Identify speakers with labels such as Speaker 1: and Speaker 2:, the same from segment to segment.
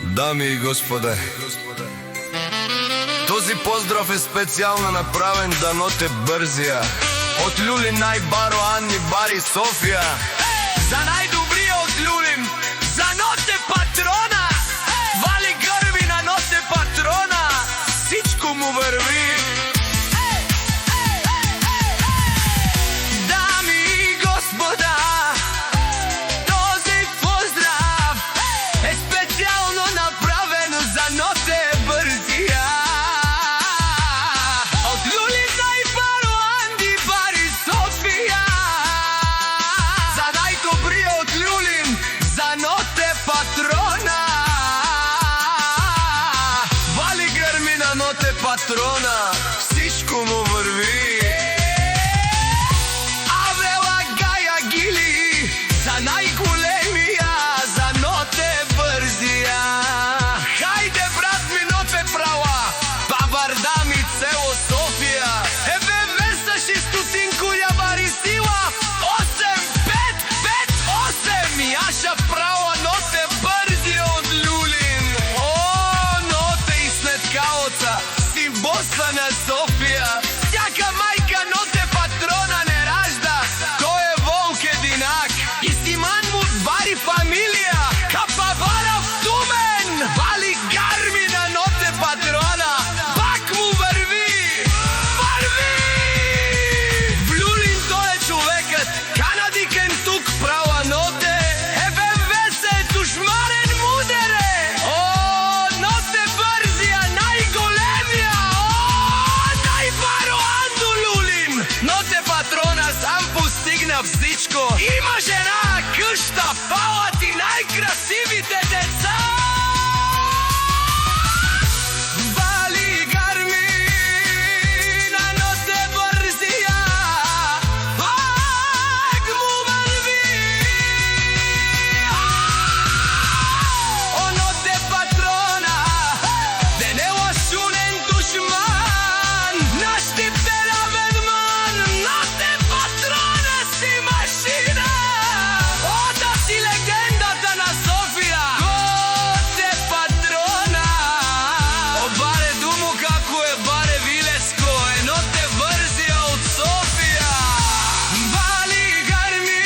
Speaker 1: Дами и господа, този поздрав е специјално направен да ноте Брзија. Од Љулин најбаро Анни Бари Софија.
Speaker 2: За најдобрија од Љулин, за ноте Патрона. Вали грби на ноте Патрона, всичко му върви. Дами и господа, този поздрав е специјално направен за ноте Брзија. Од Љулин најбаро Анни Бари Софија. За најдобрија од Љулин, за ноте Патрона. Вали грми на ноте Патрона, всичко му върви. Авела Гаја Гили, за најголемија, за ноте Брзија. Хајде брат ми ноте права, па варда ми цело Софија. Еве веса 600 бари сила, 8-5-5-8. Јаша права ноте Брзија од Љулин. О, ноте и Снеткалоца, симбоса на Софија. Сјака мајка ноте Патрона не ражда, тој е волк единак. И Симан му бари фамилија, Капавара в Тумен. Вали гарми на ноте Патрона, пак му върви. Върви! В Љулин тој е човекот, канадикен тук права ноте. Еве весе душмарен мудере. О, ноте Брзија, најголемија. О, најбаро Анду Љулин. Ноте Патрона сам постигна всичко. Има жена, къща, фалат и најкрасивите деца. Вали гарми на ноте Брзија, пак му върви. О, ноте Патрона, денела шунен душман, наш типеравен ман. Ноте Патрона си машина. О, да си легендата на Софија. Ноте Патрона. О, баре думо како е баре Вилеско, е ноте Брзија од Софија. Вали гарми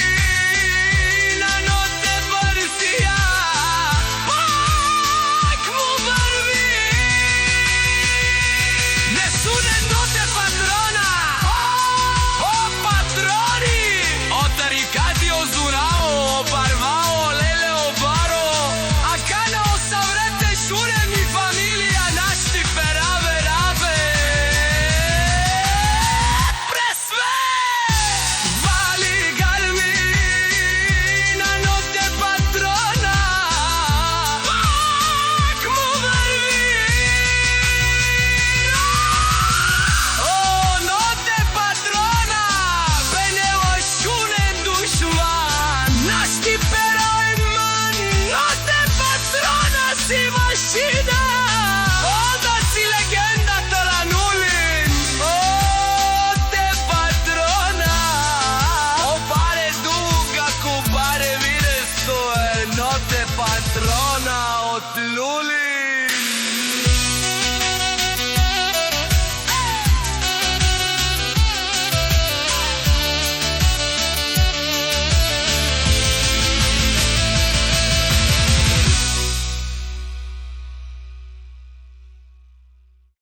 Speaker 2: на ноте Брзија, пак му върви. Не шунен ноте Патрона. О, патрони! Отарикати озурао, барвао, леле обаро. А кана осаврете шуне ми фамилија, наш ти пераве рабе. Пресве! Вали гарми на ноте Патрона, пак му върви. О, ноте Патрона, бенела шунен душман, наш ти перавен ман. Ноте Патрона си машина. О, да си легендата на Љулин. Ноте Патрона. О, баре дуго како баре Вилеско, е ноте Патрона од Љулин.